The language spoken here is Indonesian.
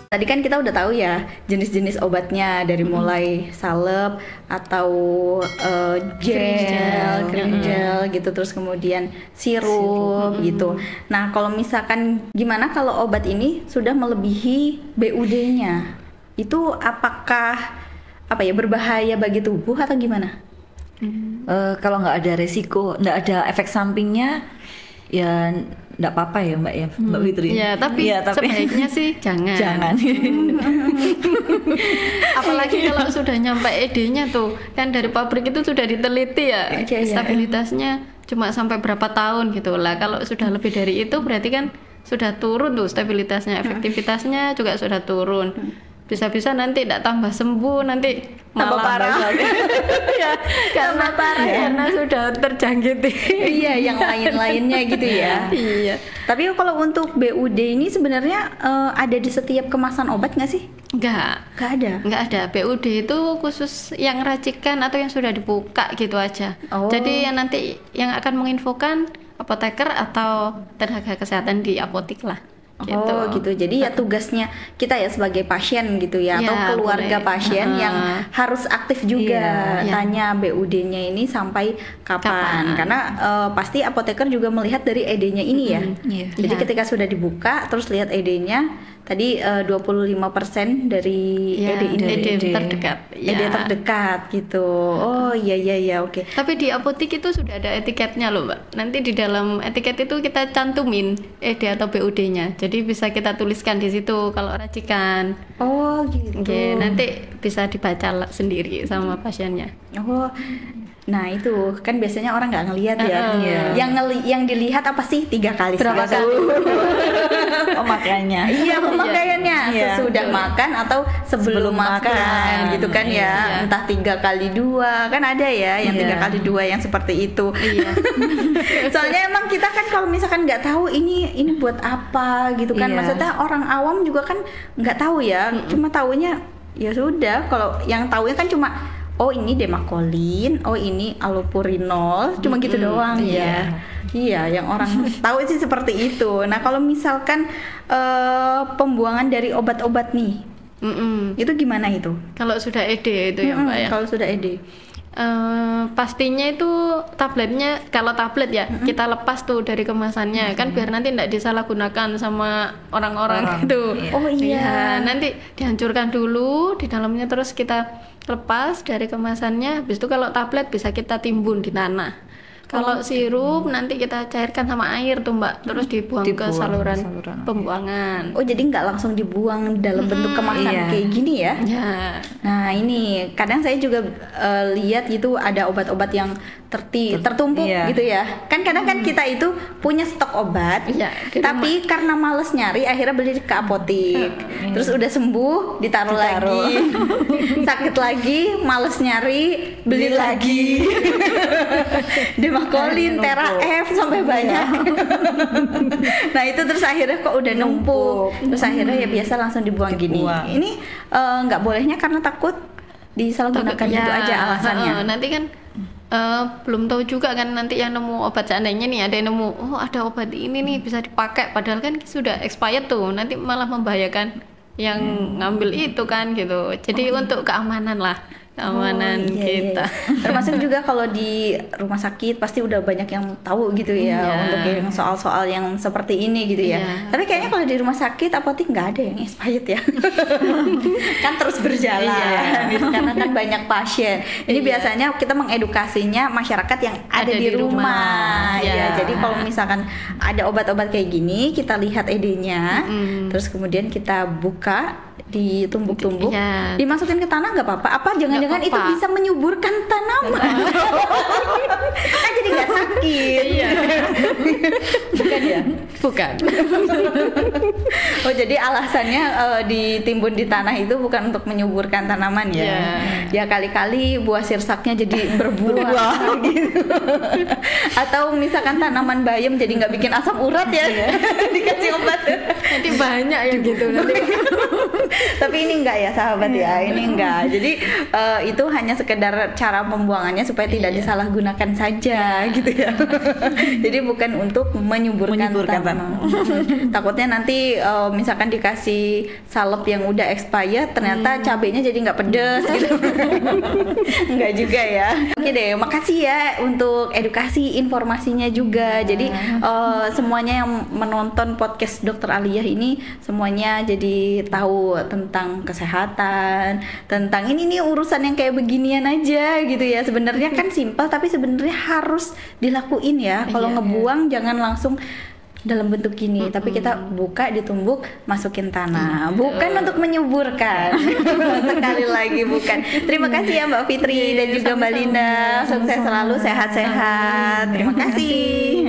Tadi kan kita udah tahu ya jenis-jenis obatnya dari mulai salep atau krim gel gitu, terus kemudian sirup gitu. Nah, kalau misalkan gimana kalau obat ini sudah melebihi BUD-nya? Itu apakah berbahaya bagi tubuh atau gimana? Kalau nggak ada resiko, nggak ada efek sampingnya, ya nggak apa-apa ya Mbak ya, Mbak Fitri. Ya, tapi sebaiknya sih jangan. Apalagi kalau sudah nyampe ED-nya tuh, kan dari pabrik itu sudah diteliti ya, stabilitasnya cuma sampai berapa tahun gitu lah. Kalau sudah lebih dari itu berarti kan sudah turun tuh stabilitasnya, efektivitasnya juga sudah turun. Bisa-bisa nanti tidak tambah sembuh, nanti malah parah. Ya, karena sudah terjangkit. Iya, yang lain-lainnya gitu ya. Iya. Tapi kalau untuk BUD ini sebenarnya ada di setiap kemasan obat nggak sih? Nggak ada. BUD itu khusus yang racikan atau yang sudah dibuka gitu aja. Jadi yang nanti yang akan menginfokan apoteker atau tenaga kesehatan di apotik lah. Gitu. Jadi ya tugasnya kita ya sebagai pasien gitu ya, atau keluarga pasien yang harus aktif juga tanya BUD-nya ini sampai kapan. Karena pasti apoteker juga melihat dari ED-nya ini ya. Jadi ketika sudah dibuka terus lihat ED-nya tadi 25% dari ED ini. ED terdekat. ED terdekat gitu. Oh iya oke. Tapi di apotik itu sudah ada etiketnya loh Mbak. Nanti di dalam etiket itu kita cantumin ED atau BUD-nya. Jadi bisa kita tuliskan di situ kalau racikan. Oh gitu. Oke, nanti bisa dibaca sendiri sama pasiennya. Oh. Nah itu kan biasanya orang nggak ngelihat ya. Yang dilihat apa sih 3 kali? Berapa kali? Pemakaiannya. Iya, pemakaiannya sesudah makan atau sebelum makan gitu kan ya. Entah 3 kali 2 kan ada ya yang 3 kali 2 yang seperti itu. Iya. Soalnya emang kita kan kalau misalkan nggak tahu ini buat apa gitu kan. Maksudnya orang awam juga kan nggak tahu ya. Cuma taunya ya sudah, kalau yang taunya kan cuma oh ini Demacolin, oh ini allopurinol, cuma gitu doang ya. Iya, yang orang tahu sih seperti itu. Nah kalau misalkan pembuangan dari obat-obat nih, itu gimana itu? Kalau sudah ED itu ya Mbak ya? Kalau sudah ED, pastinya itu tabletnya, kalau tablet ya kita lepas tuh dari kemasannya kan biar nanti tidak disalahgunakan sama orang-orang itu. Oh iya. Nanti dihancurkan dulu di dalamnya, terus kita lepas dari kemasannya. Habis itu kalau tablet bisa kita timbun di tanah. Kalau sirup nanti kita cairkan sama air tuh Mbak, terus dibuang ke saluran pembuangan. Oh jadi nggak langsung dibuang dalam bentuk kemasan kayak gini ya? Nah ini kadang saya juga lihat itu ada obat-obat yang tertumpuk gitu ya. Kan kadang kan kita itu punya stok obat, tapi karena males nyari akhirnya beli ke apotik. Terus udah sembuh ditaruh lagi, sakit lagi, males nyari, beli lagi. Demacolin, Tera F sampai banyak. Nah itu terus akhirnya kok udah numpuk. Terus akhirnya ya biasa langsung dibuang gini. Ini nggak bolehnya karena takut disalahgunakan itu aja alasannya. Nanti kan belum tahu juga kan nanti yang nemu obat, seandainya nih ada yang nemu ada obat ini nih bisa dipakai, padahal kan sudah expired tuh, nanti malah membahayakan yang ngambil itu kan gitu. Jadi untuk keamanan lah, keamanan kita. Termasuk juga kalau di rumah sakit pasti udah banyak yang tahu gitu ya untuk yang soal-soal yang seperti ini gitu ya. Tapi kayaknya kalau di rumah sakit apotik nggak ada yang expired ya. Kan terus berjalan gitu, karena kan banyak pasien. Ini biasanya kita mengedukasinya masyarakat yang ada di rumah. Ya. Jadi kalau misalkan ada obat-obat kayak gini, kita lihat ED-nya, terus kemudian kita buka, ditumbuk-tumbuk, dimasukin ke tanah nggak apa-apa. Apa jangan-jangan itu bisa menyuburkan tanaman? Kan jadi nggak sakit. Bukan ya? Bukan. Oh jadi alasannya ditimbun di tanah itu bukan untuk menyuburkan tanaman ya? Ya kali-kali buah sirsaknya jadi berbuah gitu. Atau misalkan tanaman bayam jadi nggak bikin asam urat ya? Dikasih obat. Nanti banyak yang gitu nanti. Tapi ini enggak ya sahabat ya, ini enggak. Jadi itu hanya sekedar cara pembuangannya supaya tidak disalahgunakan saja gitu ya. Jadi bukan untuk menyuburkan tanaman. Takutnya nanti misalkan dikasih salep yang udah expired, ternyata cabenya jadi nggak pedes gitu. Enggak juga ya. Oke deh, makasih ya untuk edukasi informasinya juga. Jadi semuanya yang menonton podcast Dokter Aliyah ini semuanya jadi tahu tentang kesehatan, tentang ini nih urusan yang kayak beginian aja gitu ya. Sebenarnya kan simpel tapi sebenarnya harus dilakuin ya. Kalau ngebuang jangan langsung dalam bentuk gini, tapi kita buka, ditumbuk, masukin tanah, bukan untuk menyuburkan. Sekali lagi bukan. Terima kasih ya Mbak Fitri dan juga Mbak Linda, sukses selalu, sehat-sehat. Terima kasih.